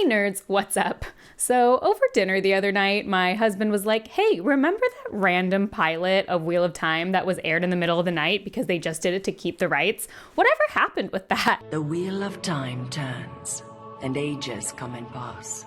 Hey nerds, what's up? So over dinner the other night, my husband was like, hey, remember that random pilot of Wheel of Time that was aired in the middle of the night because they just did it to keep the rights? Whatever happened with that? The Wheel of Time turns, and ages come and pass,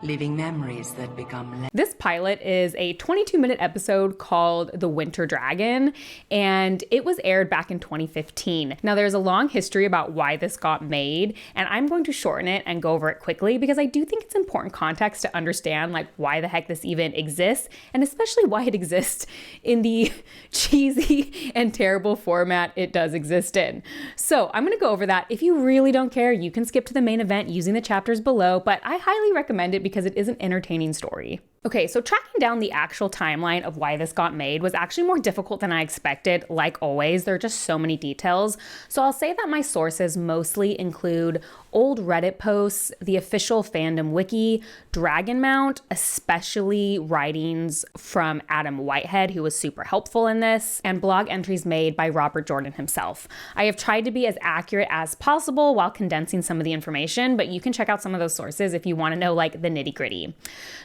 leaving memories that become This pilot is a 22-minute episode called The Winter Dragon, and it was aired back in 2015. Now, there's a long history about why this got made, and I'm going to shorten it and go over it quickly because I do think it's important context to understand like why the heck this even exists, and especially why it exists in the cheesy and terrible format it does exist in. So I'm going to go over that. If you really don't care, you can skip to the main event using the chapters below, but I highly recommend it because it is an entertaining story. Okay, so tracking down the actual timeline of why this got made was actually more difficult than I expected. Like always, there are just so many details. So I'll say that my sources mostly include old Reddit posts, the official fandom wiki, Dragon Mount, especially writings from Adam Whitehead, who was super helpful in this, and blog entries made by Robert Jordan himself. I have tried to be as accurate as possible while condensing some of the information, but you can check out some of those sources if you want to know like the nitty-gritty.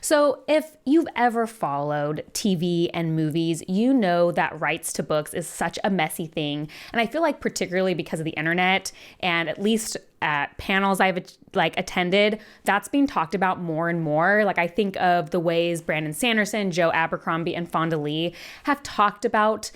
So if you've ever followed TV and movies, you know that rights to books is such a messy thing. And I feel like particularly because of the internet, and at least at panels I've attended, that's being talked about more and more. Like I think of the ways Brandon Sanderson, Joe Abercrombie, and Fonda Lee have talked about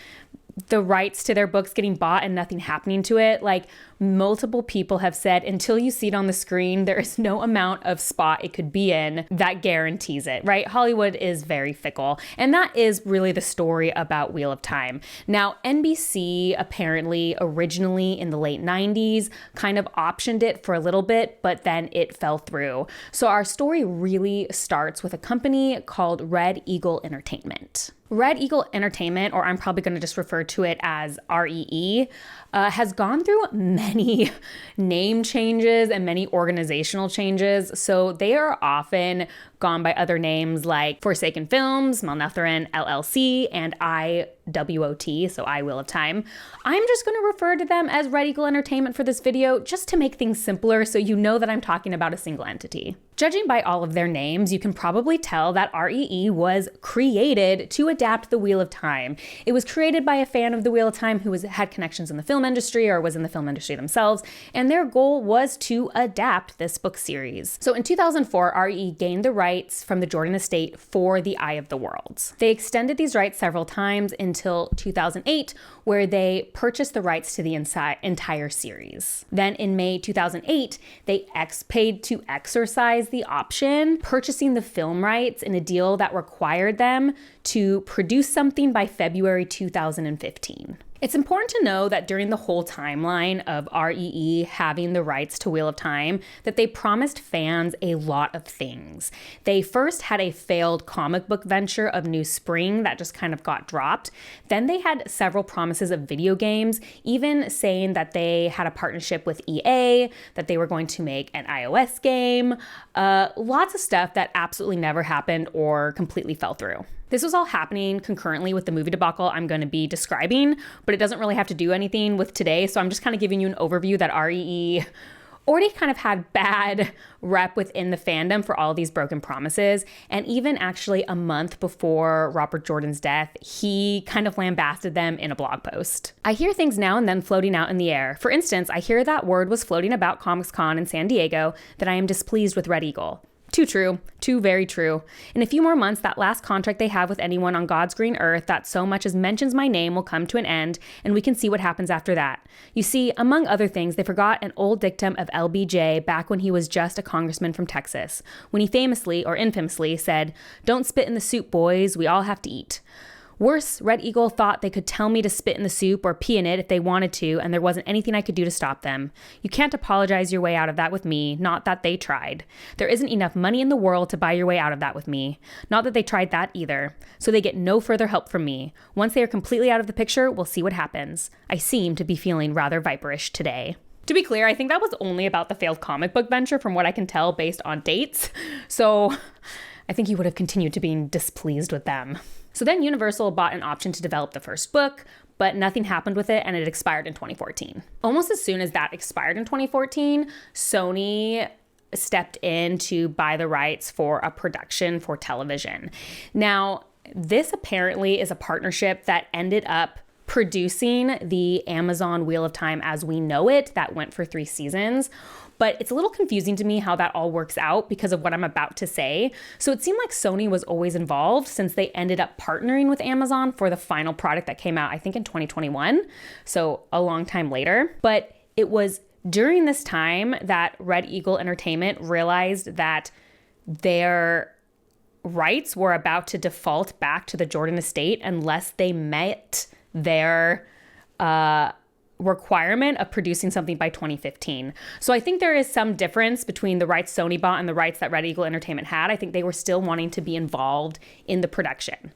the rights to their books getting bought and nothing happening to it. Like multiple people have said, until you see it on the screen, there is no amount of spot it could be in that guarantees it, right? Hollywood is very fickle. And that is really the story about Wheel of Time. Now, NBC apparently originally in the late 90s kind of optioned it for a little bit, but then it fell through. So our story really starts with a company called Red Eagle Entertainment. Red Eagle Entertainment, or I'm probably going to just refer to it as REE, has gone through many name changes and many organizational changes. So they are often gone by other names like Forsaken Films, Malnetherin LLC, and IWOT, so I Wheel of Time. I'm just going to refer to them as Red Eagle Entertainment for this video just to make things simpler so you know that I'm talking about a single entity. Judging by all of their names, you can probably tell that REE was created to adapt the Wheel of Time. It was created by a fan of the Wheel of Time who had connections in the film industry or was in the film industry themselves, and their goal was to adapt this book series. So in 2004, REE gained the rights from the Jordan estate for The Eye of the Worlds. They extended these rights several times until 2008, where they purchased the rights to the entire series. Then in May 2008, they paid to exercise the option, purchasing the film rights in a deal that required them to produce something by February 2015. It's important to know that during the whole timeline of REE having the rights to Wheel of Time, that they promised fans a lot of things. They first had a failed comic book venture of New Spring that just kind of got dropped. Then they had several promises of video games, even saying that they had a partnership with EA, that they were going to make an iOS game, lots of stuff that absolutely never happened or completely fell through. This was all happening concurrently with the movie debacle I'm going to be describing, but it doesn't really have to do anything with today, so I'm just kind of giving you an overview that REE already kind of had bad rep within the fandom for all these broken promises. And even actually a month before Robert Jordan's death, he kind of lambasted them in a blog post. I hear things now and then floating out in the air. For instance, I hear that word was floating about Comics Con in San Diego that I am displeased with Red Eagle. Too true. Too very true. In a few more months, that last contract they have with anyone on God's green earth that so much as mentions my name will come to an end, and we can see what happens after that. You see, among other things, they forgot an old dictum of LBJ back when he was just a congressman from Texas, when he famously, or infamously, said, "Don't spit in the soup, boys, we all have to eat." Worse, Red Eagle thought they could tell me to spit in the soup or pee in it if they wanted to, and there wasn't anything I could do to stop them. You can't apologize your way out of that with me, not that they tried. There isn't enough money in the world to buy your way out of that with me. Not that they tried that either. So they get no further help from me. Once they are completely out of the picture, we'll see what happens. I seem to be feeling rather viperish today. To be clear, I think that was only about the failed comic book venture from what I can tell based on dates. So I think he would have continued to being displeased with them. So then Universal bought an option to develop the first book, but nothing happened with it and it expired in 2014. Almost as soon as that expired in 2014, Sony stepped in to buy the rights for a production for television. Now, this apparently is a partnership that ended up producing the Amazon Wheel of Time as we know it, that went for 3 seasons. But it's a little confusing to me how that all works out because of what I'm about to say. So it seemed like Sony was always involved since they ended up partnering with Amazon for the final product that came out, I think in 2021. So a long time later. But it was during this time that Red Eagle Entertainment realized that their rights were about to default back to the Jordan estate unless they met their requirement of producing something by 2015. So I think there is some difference between the rights Sony bought and the rights that Red Eagle Entertainment had. I think they were still wanting to be involved in the production.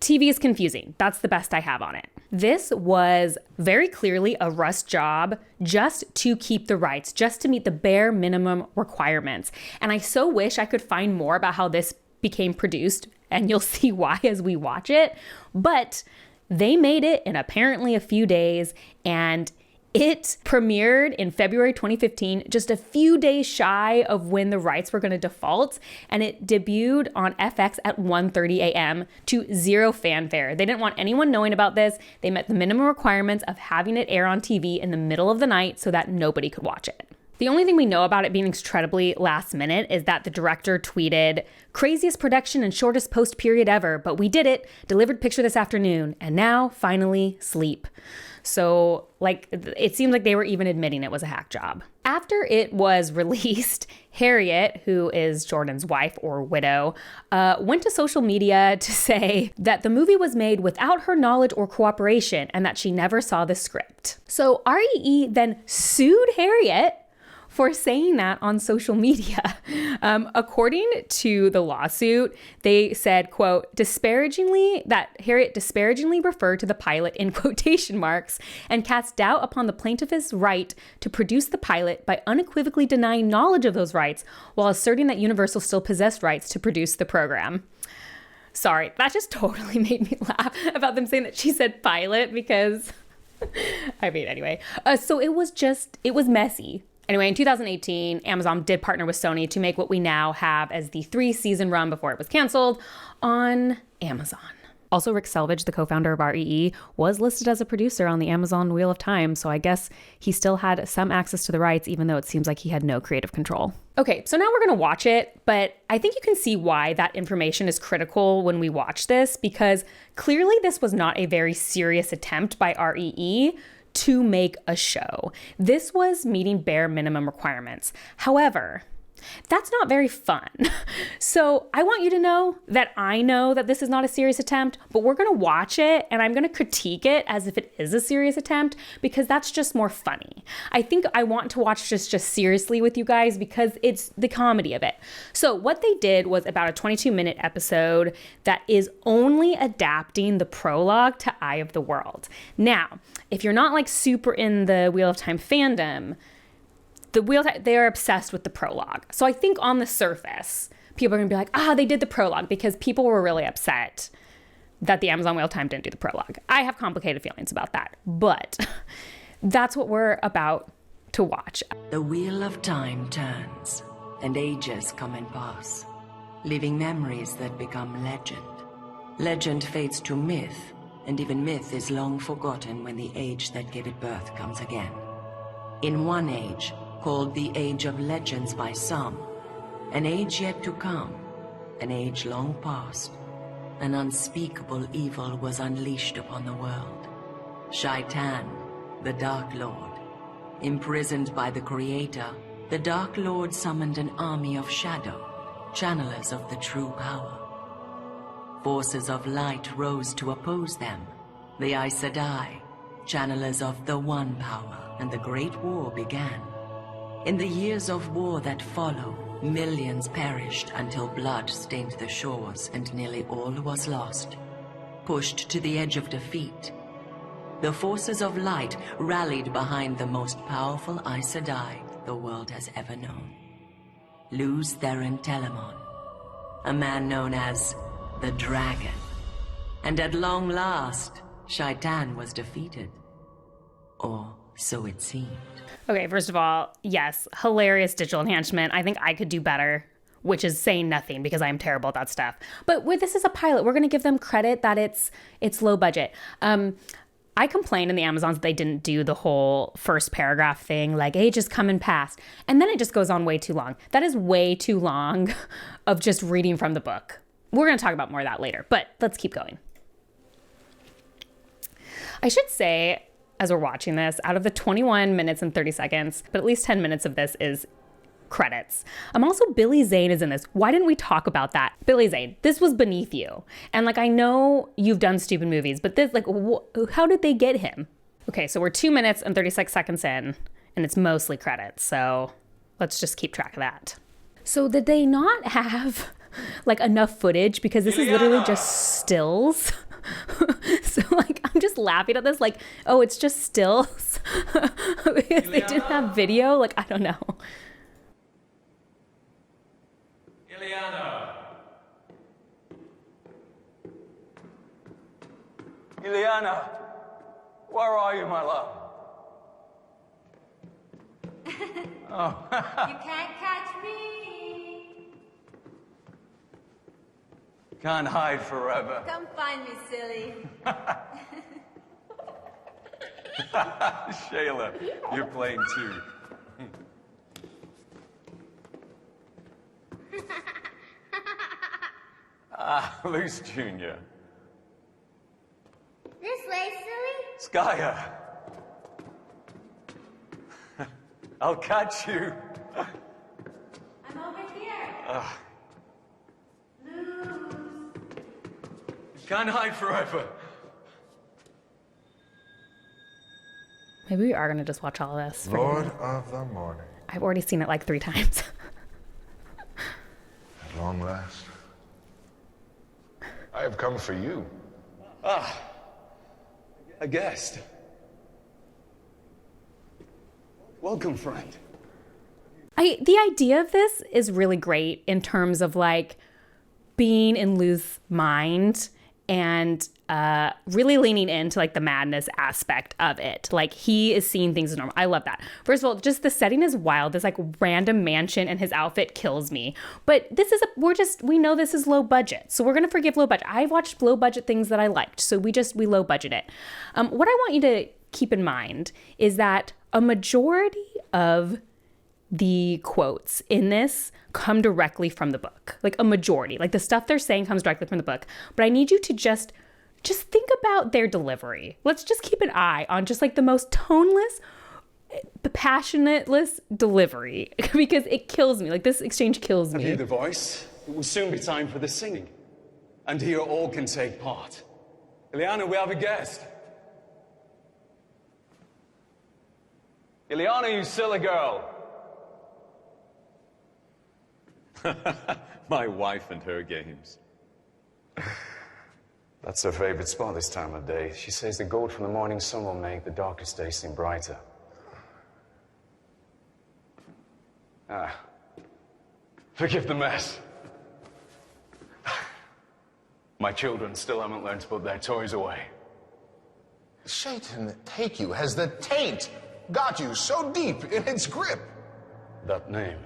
TV is confusing. That's the best I have on it. This was very clearly a rush job just to keep the rights, just to meet the bare minimum requirements. And I so wish I could find more about how this became produced, and you'll see why as we watch it. But they made it in apparently a few days, and it premiered in February 2015, just a few days shy of when the rights were going to default, and it debuted on FX at 1:30 a.m. to zero fanfare. They didn't want anyone knowing about this. They met the minimum requirements of having it air on TV in the middle of the night so that nobody could watch it. The only thing we know about it being incredibly last minute is that the director tweeted, "Craziest production and shortest post period ever, but we did it. Delivered picture this afternoon, and now finally sleep." So it seemed like they were even admitting it was a hack job. After it was released, Harriet, who is Jordan's wife or widow, went to social media to say that the movie was made without her knowledge or cooperation and that she never saw the script. So REE then sued Harriet for saying that on social media. According to the lawsuit, they said, quote, that Harriet disparagingly referred to the pilot in quotation marks and cast doubt upon the plaintiff's right to produce the pilot by unequivocally denying knowledge of those rights while asserting that Universal still possessed rights to produce the program. Sorry, that just totally made me laugh about them saying that she said pilot because, anyway. So it was messy. Anyway, in 2018, Amazon did partner with Sony to make what we now have as the 3-season run before it was canceled on Amazon. Also, Rick Selvage, the co-founder of REE, was listed as a producer on the Amazon Wheel of Time, so I guess he still had some access to the rights, even though it seems like he had no creative control. Okay, so now we're going to watch it, but I think you can see why that information is critical when we watch this, because clearly this was not a very serious attempt by REE to make a show. This was meeting bare minimum requirements. However, that's not very fun. So I want you to know that I know that this is not a serious attempt, but we're going to watch it and I'm going to critique it as if it is a serious attempt because that's just more funny. I think I want to watch this just seriously with you guys because it's the comedy of it. So what they did was about a 22-minute episode that is only adapting the prologue to Eye of the World. Now, if you're not like super in the Wheel of Time fandom, they are obsessed with the prologue. So I think on the surface, people are going to be like, they did the prologue because people were really upset that the Amazon Wheel of Time didn't do the prologue. I have complicated feelings about that, but that's what we're about to watch. The Wheel of Time turns, and ages come and pass, leaving memories that become legend. Legend fades to myth, and even myth is long forgotten when the age that gave it birth comes again. In one age, called the Age of Legends by some, an age yet to come, an age long past, an unspeakable evil was unleashed upon the world. Shaitan, the Dark Lord. Imprisoned by the Creator, the Dark Lord summoned an army of shadow, channelers of the true power. Forces of light rose to oppose them, the Aes Sedai, channelers of the One Power, and the Great War began. In the years of war that follow, millions perished until blood stained the shores and nearly all was lost. Pushed to the edge of defeat, the forces of light rallied behind the most powerful Aes Sedai the world has ever known. Luz Theron Telemon, a man known as the Dragon. And at long last, Shaitan was defeated. Or So it seemed. Okay, first of all, yes, hilarious digital enhancement. I think I could do better, which is saying nothing because I'm terrible at that stuff. But this is a pilot. We're going to give them credit that it's low budget. I complained in the Amazons that they didn't do the whole first paragraph thing, like age is coming past. And then it just goes on way too long. That is way too long of just reading from the book. We're going to talk about more of that later, but let's keep going. I should say, as we're watching this, out of the 21 minutes and 30 seconds, but at least 10 minutes of this is credits. Also, Billy Zane is in this. Why didn't we talk about that? Billy Zane, this was beneath you. And like, I know you've done stupid movies, but this, like, how did they get him? Okay, so we're 2 minutes and 36 seconds in, and it's mostly credits. So let's just keep track of that. So did they not have like enough footage? Because this is literally just stills. So like, I'm just laughing at this, like, oh, it's just stills because they didn't have video. Like, I don't know. Ileana, where are you, my love? Oh. You can't catch me. Can't hide forever. Come find me, silly. Shayla, you're playing too. Luce Jr. This way, silly. Skya. I'll catch you. I'm over here. Lose. You can't hide forever. Maybe we are going to just watch all of this. Lord of the morning. I've already seen it like 3 times. At long last. I have come for you. A guest. Welcome, friend. The idea of this is really great in terms of like being in Lou's mind and really leaning into like the madness aspect of it. Like, he is seeing things as normal. I love that. First of all, just the setting is wild. This like random mansion and his outfit kills me. But this is we know this is low budget. So we're going to forgive low budget. I've watched low budget things that I liked. So we low budget it. What I want you to keep in mind is that a majority of the quotes in this come directly from the book. Like a majority. Like the stuff they're saying comes directly from the book. But I need you to just think about their delivery. Let's just keep an eye on just like the most toneless, passionateless delivery because it kills me. Like this exchange kills me. Have you the voice? It will soon be time for the singing. And here all can take part. Ileana, we have a guest. Ileana, you silly girl. My wife and her games. That's her favorite spot this time of day. She says the gold from the morning sun will make the darkest days seem brighter. Forgive the mess. My children still haven't learned to put their toys away. Satan take you. Has the taint got you so deep in its grip? That name.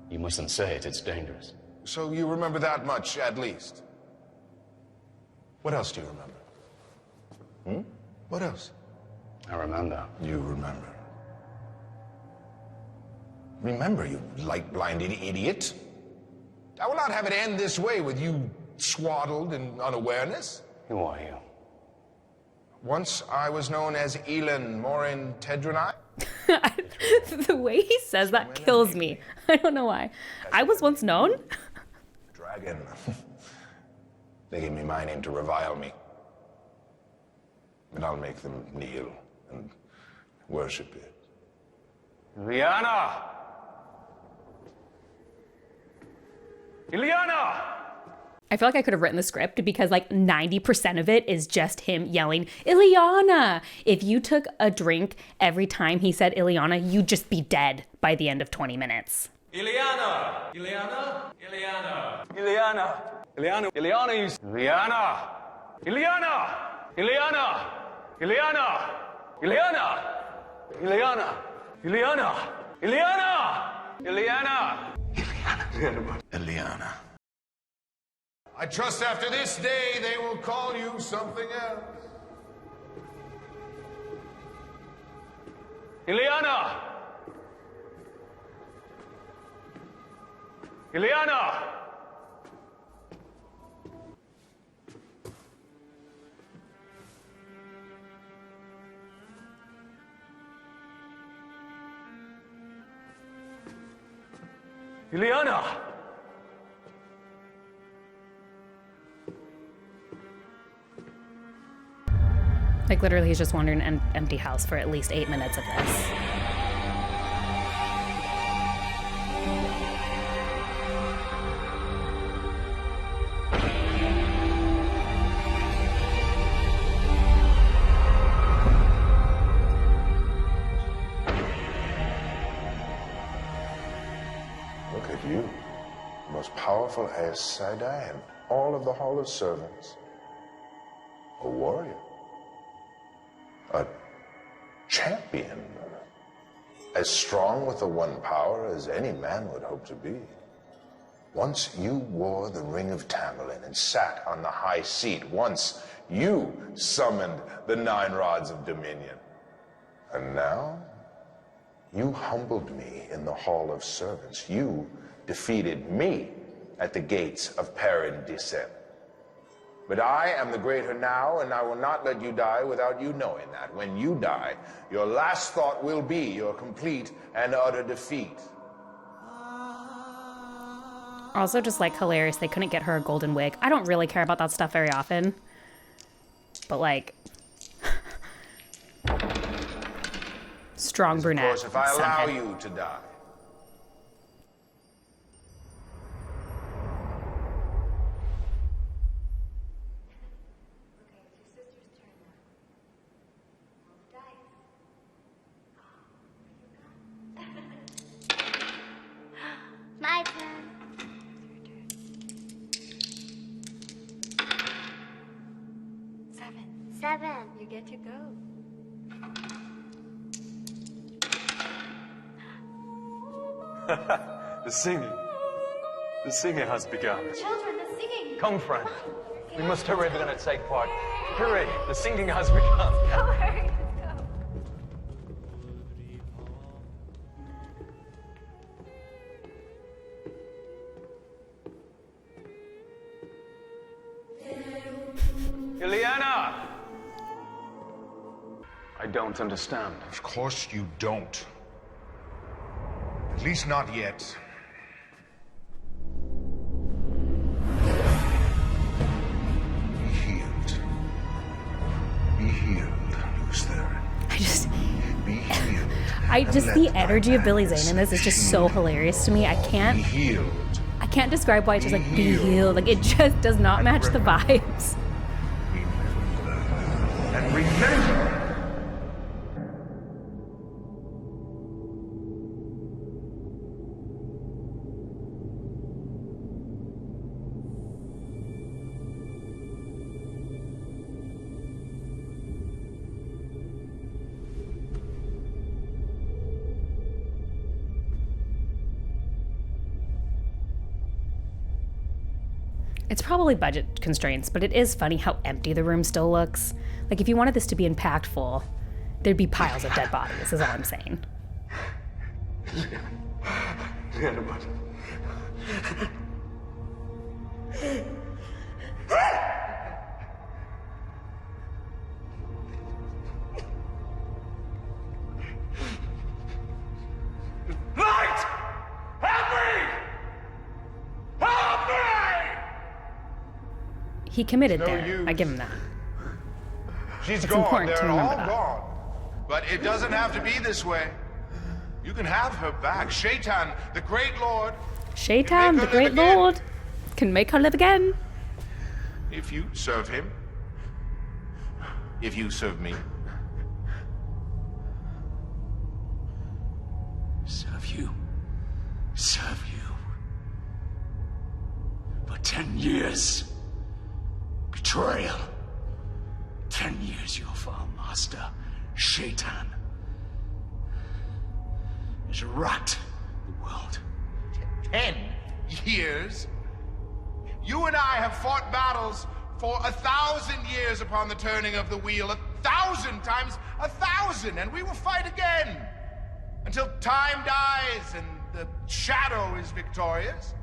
You mustn't say it, it's dangerous. So you remember that much, at least. What else do you remember? What else? I remember. You remember. Remember, you light-blinded idiot. I will not have it end this way with you swaddled in unawareness. Who are you? Once I was known as Elin Morin Tedranai. The way he says that kills me. I don't know why. I was once known. Dragon. They gave me my name to revile me. But I'll make them kneel and worship it. Ileana! Ileana! I feel like I could have written the script because like 90% of it is just him yelling, Ileana! If you took a drink every time he said Ileana, you'd just be dead by the end of 20 minutes. Ileana! Ileana! Ileana! Ileana! Ileana! Ileana! You... Ileana! Ileana! Ileana! Ileana! Ileana! Ileana! Ileana! Ileana! Ileana! Ileana. I trust after this day they will call you something else. Ileana! Ileana! Ileana! Like, literally, he's just wandering an empty house for at least 8 minutes of this. Look at you. The most powerful Aes Sedai in all of the Hall of Servants. A warrior. A champion. As strong with the one power as any man would hope to be. Once you wore the Ring of Tamerlane and sat on the high seat. Once you summoned the 9 rods of Dominion. And now, you humbled me in the Hall of Servants. You defeated me at the gates of Paradisem. But I am the greater now, and I will not let you die without you knowing that. When you die, your last thought will be your complete and utter defeat. Also, just like hilarious, they couldn't get her a golden wig. I don't really care about that stuff very often. But like, strong brunette. Of course, if I allow sunhead. you to die. My turn. 7. You get to go. The singing has begun. Children, the singing. Come, friend. We must hurry if we're going to take part. Hurry, the singing has begun. Go, hurry, let's go. Ileana! I don't understand. Of course you don't. At least not yet. Be healed. Be healed, Lucifer. The energy of Billy Zane in this is just so hilarious to me. I Be can't healed. describe why it's just like be healed. Like, it just does not match the vibes. And remember. It's probably budget constraints, but it is funny how empty the room still looks. Like, if you wanted this to be impactful, there'd be piles of dead bodies, is all I'm saying. Light! Help me! Help me! He committed No there. use. I give him that. She's It's gone. important to They're remember all that. gone. But it doesn't have to be this way. You can have her back. Shaitan, the great lord, Shaitan, the her live great again. lord, can make her live again. if you serve him. If you serve me. Serve you. Serve you. For 10 years. Betrayal. 10 years your foul master Shaitan has wrought the world. 10 years? You and I have fought battles for 1,000 years upon the turning of the wheel, 1,000 times 1,000, and we will fight again until time dies and the shadow is victorious.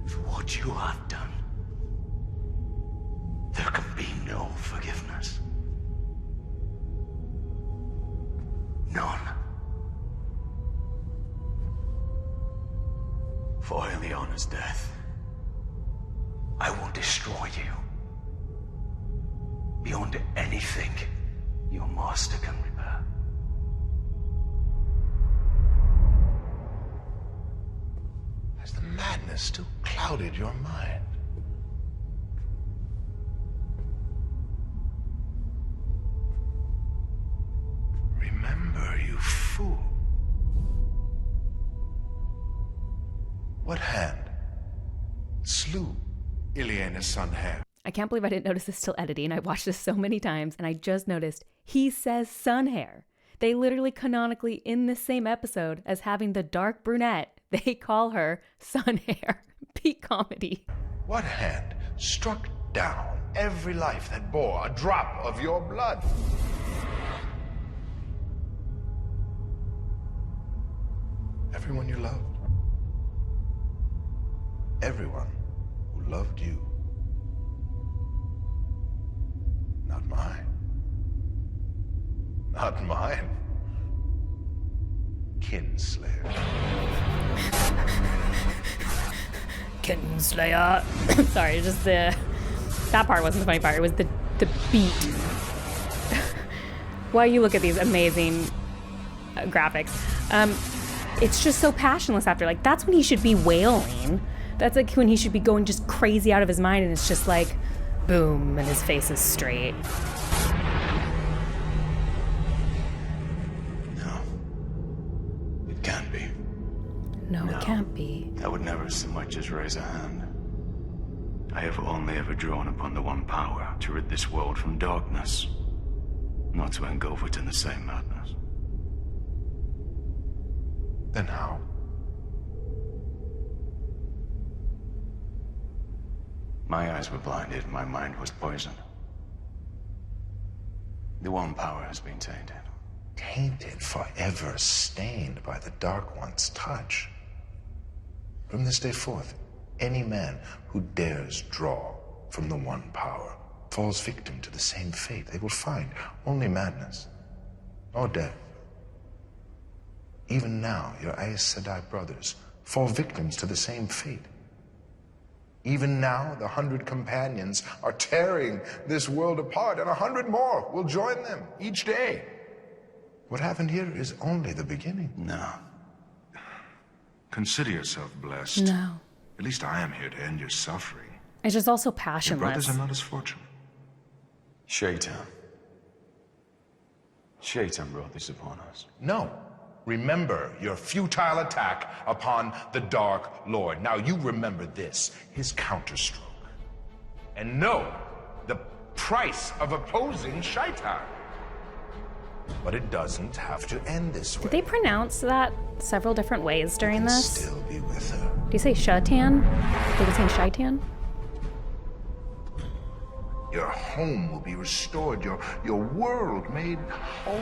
For what you have done, there can be no forgiveness. None. For Ileana's death, I will destroy you. Beyond anything your master can repair. Has the madness still clouded your mind? Remember, you fool. What hand slew Ileana's son Her? I can't believe I didn't notice this till editing. I watched this so many times and I just noticed he says sun hair. They literally canonically in this same episode as having the dark brunette, they call her sun hair. Peak comedy. What hand struck down every life that bore a drop of your blood? Everyone you loved. Everyone who loved you. Not mine. Not mine. Kinslayer. Kinslayer. Sorry, just that part wasn't the funny part. It was the beat. While you look at these amazing graphics, it's just so passionless after. Like, that's when he should be wailing. That's like when he should be going just crazy out of his mind, and it's just like, boom, and his face is straight. No. It can't be. No, it can't be. I would never so much as raise a hand. I have only ever drawn upon the one power to rid this world from darkness, not to engulf it in the same madness. Then how? My eyes were blinded, my mind was poisoned. The one power has been tainted. Tainted, forever stained by the Dark One's touch. From this day forth, any man who dares draw from the one power falls victim to the same fate. They will find only madness or death. Even now, your Aes Sedai brothers fall victims to the same fate. Even now, the 100 companions are tearing this world apart, and 100 more will join them each day. What happened here is only the beginning. No. Consider yourself blessed. No. At least I am here to end your suffering. It's just also Your passionless. brothers are not as fortunate. Shaitan. Shaitan brought this upon us. No. Remember your futile attack upon the Dark Lord. Now you remember this, his counterstroke. And know the price of opposing Shaitan. But it doesn't have to end this way. Did they pronounce that several different ways during this? Still be with her. Do you say Shaitan? Did they say Shaitan? Your home will be restored, your world made whole.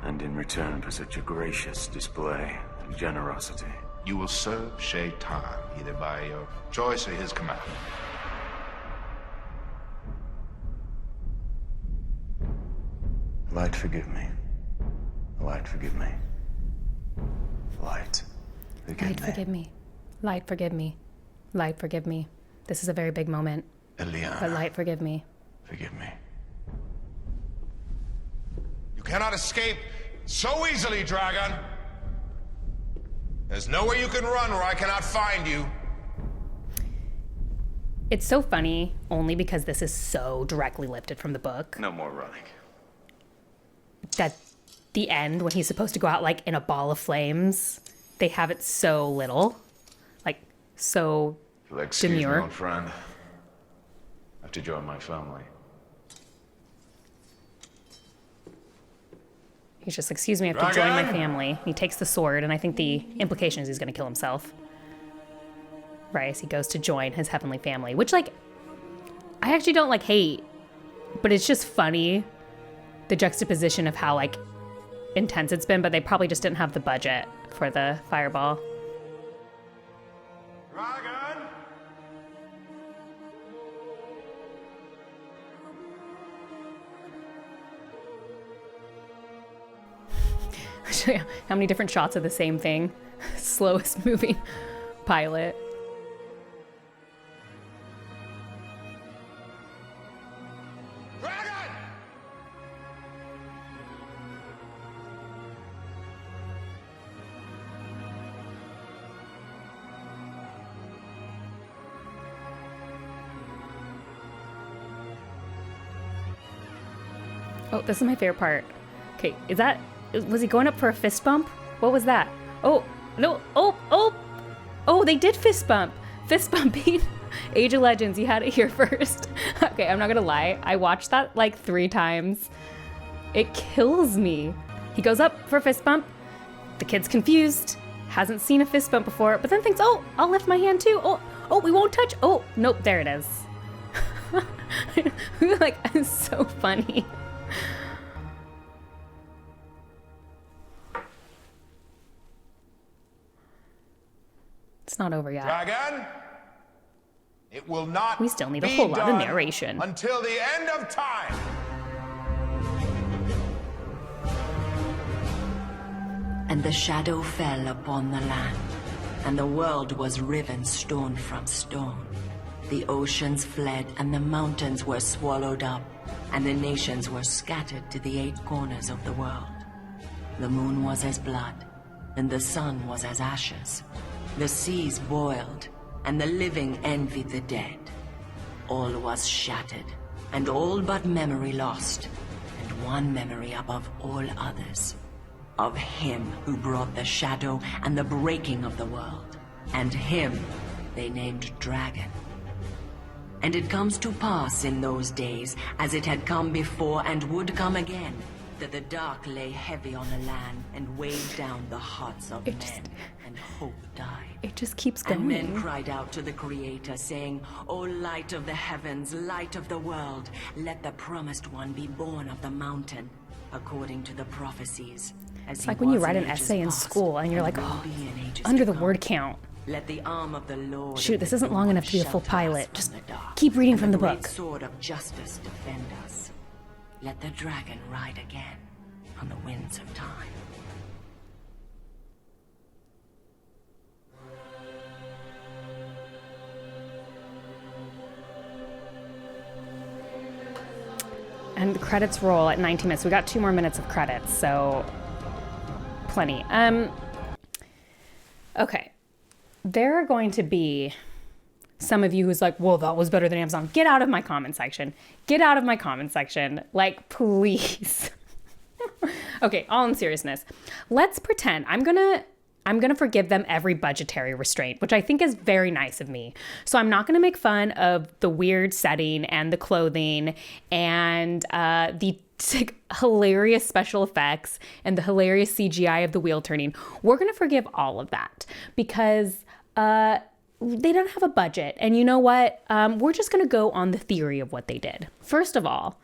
And in return for such a gracious display of generosity, You will serve Shaitan, either by your choice or his command. Light, forgive me. Light, forgive me. Light, forgive Light, me. forgive me. Light, forgive me. Light, forgive me. This is a very big moment. Ileana, But Light, forgive me. forgive me. You cannot escape so easily, Dragon. There's nowhere you can run where I cannot find you. It's so funny only because this is so directly lifted from the book No more running. that the end when he's supposed to go out like in a ball of flames, they have it so little, like so Excuse me, demure. old friend. I have to join my family. He's just, excuse me, I have to join my family. He takes the sword, and I think the implication is he's going to kill himself. Right, as he goes to join his heavenly family, which, like, I actually don't, like, hate, but it's just funny, the juxtaposition of how, like, intense it's been, but they probably just didn't have the budget for the fireball. Dragon! Show you how many different shots of the same thing. Slowest moving pilot. Dragon! Oh, this is my favorite part. Okay, was he going up for a fist bump? What was that? Oh, no, oh, they did fist bump. Fist bumping. Age of Legends, you had it here first. Okay, I'm not gonna lie. I watched that like 3 times. It kills me. He goes up for a fist bump. The kid's confused. Hasn't seen a fist bump before, but then thinks, oh, I'll lift my hand too. Oh, we won't touch. Oh, nope, there it is. Like, it's so funny. It's not over yet. Dragon! It will not We still need a be whole lot of done narration. until the end of time. And the shadow fell upon the land, and the world was riven stone from stone. The oceans fled, and the mountains were swallowed up, and the nations were scattered to the 8 corners of the world. The moon was as blood, and the sun was as ashes. The seas boiled, and the living envied the dead. All was shattered, and all but memory lost, and one memory above all others. Of him who brought the shadow and the breaking of the world. And him they named Dragon. And it comes to pass in those days, as it had come before and would come again, that the dark lay heavy on the land and weighed down the hearts of men, and hope died. It just keeps going. And men cried out to the Creator, saying, O light of the heavens, light of the world, let the promised one be born of the mountain, according to the prophecies. It's like when you write an essay in school and you're like, oh, under the word count. Let the arm of the Lord Shoot, this isn't long enough to be a full pilot. Just keep reading from the book. Sword of justice defend us. Let the dragon ride again on the winds of time. And the credits roll at 19 minutes. We got 2 more minutes of credits, so plenty. Okay. There are going to be some of you who's like, well, that was better than Amazon. Get out of my comment section. Get out of my comment section. Like, please. Okay, all in seriousness. Let's pretend I'm gonna forgive them every budgetary restraint, which I think is very nice of me. So I'm not gonna make fun of the weird setting and the clothing and the hilarious special effects and the hilarious CGI of the wheel turning. We're gonna forgive all of that because they don't have a budget. And you know what? We're just gonna go on the theory of what they did. First of all,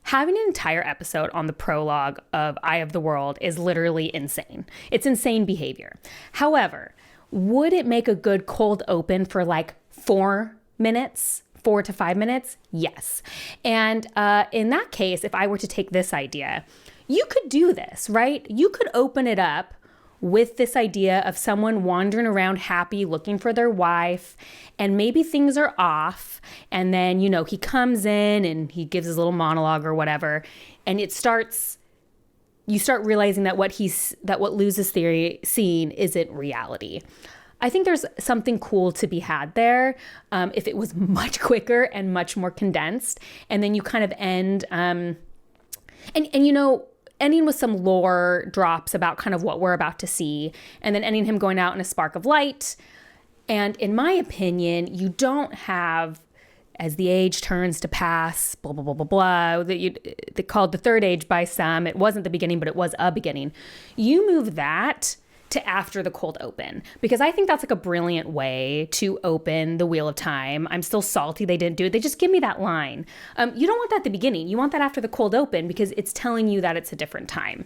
having an entire episode on the prologue of Eye of the World is literally insane. It's insane behavior. However, would it make a good cold open for like 4 minutes? 4 to 5 minutes? Yes. And in that case, if I were to take this idea, you could do this, right? You could open it up with this idea of someone wandering around happy, looking for their wife, and maybe things are off. And then, you know, he comes in and he gives his little monologue or whatever. And you start realizing that what Luz is seeing isn't reality. I think there's something cool to be had there if it was much quicker and much more condensed. And then you kind of end, and you know, ending with some lore drops about kind of what we're about to see, and then ending him going out in a spark of light. And in my opinion, you don't have, as the age turns to pass, blah, blah, blah, blah, blah, they called the third age by some. It wasn't the beginning, but it was a beginning. You move that to after the cold open, because I think that's like a brilliant way to open the Wheel of Time. I'm still salty they didn't do it. They just give me that line. You don't want that at the beginning. You want that after the cold open, because it's telling you that it's a different time.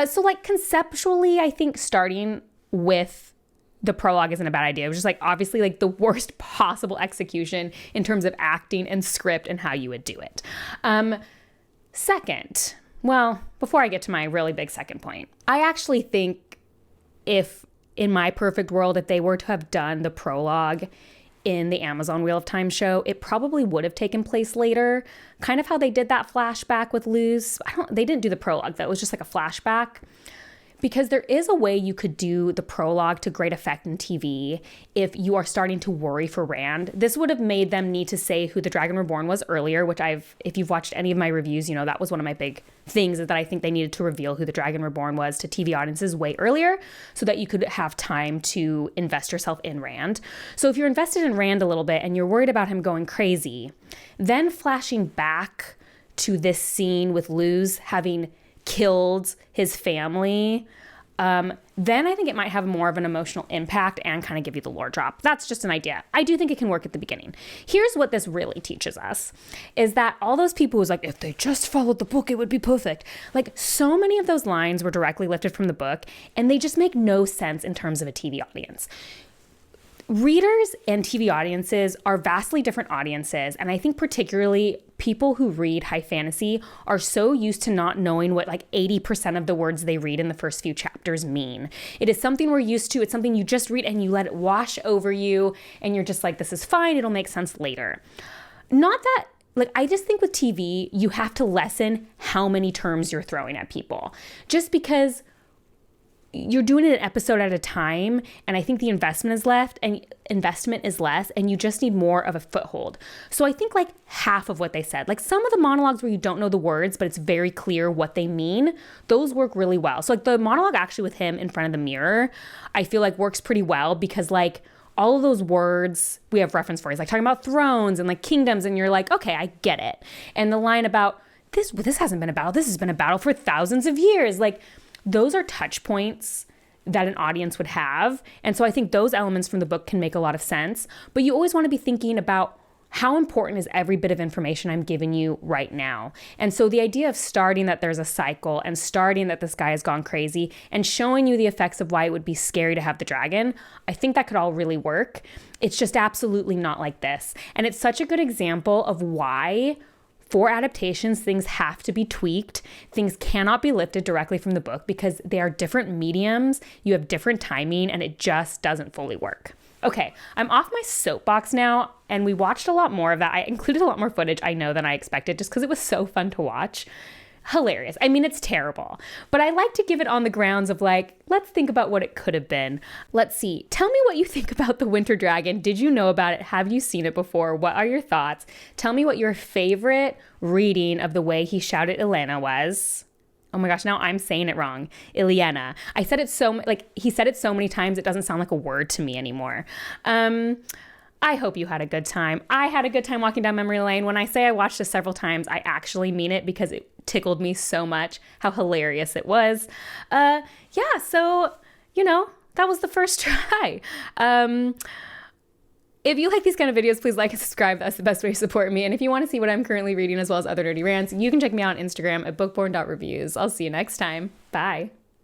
So like conceptually, I think starting with the prologue isn't a bad idea. It was just like obviously like the worst possible execution in terms of acting and script and how you would do it. Second, well, before I get to my really big second point, I actually think if in my perfect world, if they were to have done the prologue in the Amazon Wheel of Time show, it probably would have taken place later. Kind of how they did that flashback with Luz. They didn't do the prologue, that was just like a flashback. Because there is a way you could do the prologue to great effect in TV if you are starting to worry for Rand. This would have made them need to say who the Dragon Reborn was earlier, which if you've watched any of my reviews, you know that was one of my big things, is that I think they needed to reveal who the Dragon Reborn was to TV audiences way earlier so that you could have time to invest yourself in Rand. So if you're invested in Rand a little bit and you're worried about him going crazy, then flashing back to this scene with Luz having killed his family, then I think it might have more of an emotional impact and kind of give you the lore drop. That's just an idea. I do think it can work at the beginning. Here's what this really teaches us, is that all those people who's like, if they just followed the book, it would be perfect. Like, so many of those lines were directly lifted from the book, and they just make no sense in terms of a TV audience. Readers and TV audiences are vastly different audiences, and I think particularly people who read high fantasy are so used to not knowing what like 80% of the words they read in the first few chapters mean. It is something we're used to. It's something you just read and you let it wash over you, and you're just like, this is fine, it'll make sense later. Not that, like, I just think with TV, you have to lessen how many terms you're throwing at people. Just because you're doing it an episode at a time, and I think the investment is less, and you just need more of a foothold. So I think like half of what they said, like some of the monologues where you don't know the words, but it's very clear what they mean, those work really well. So like the monologue actually with him in front of the mirror, I feel like works pretty well, because like all of those words we have reference for. He's like talking about thrones and like kingdoms, and you're like, okay, I get it. And the line about this hasn't been a battle, this has been a battle for thousands of years. Like, those are touch points that an audience would have. And so I think those elements from the book can make a lot of sense. But you always want to be thinking about how important is every bit of information I'm giving you right now. And so the idea of starting that there's a cycle, and starting that this guy has gone crazy, and showing you the effects of why it would be scary to have the dragon, I think that could all really work. It's just absolutely not like this. And it's such a good example of why for adaptations, things have to be tweaked. Things cannot be lifted directly from the book, because they are different mediums. You have different timing, and it just doesn't fully work. Okay, I'm off my soapbox now, and we watched a lot more of that. I included a lot more footage, I know, than I expected, just because it was so fun to watch. Hilarious. I mean, it's terrible, but I like to give it on the grounds of like, let's think about what it could have been. Let's see. Tell me what you think about the Winter Dragon. Did you know about it? Have you seen it before? What are your thoughts? Tell me what your favorite reading of the way he shouted Elena was. Oh my gosh, now I'm saying it wrong. Ileana. I said it he said it so many times, it doesn't sound like a word to me anymore. I hope you had a good time. I had a good time walking down memory lane. When I say I watched this several times, I actually mean it, because it tickled me so much how hilarious it was. So, that was the first try. If you like these kind of videos, please like and subscribe. That's the best way to support me. And if you want to see what I'm currently reading as well as other nerdy rants, you can check me out on Instagram at bookborn.reviews. I'll see you next time. Bye.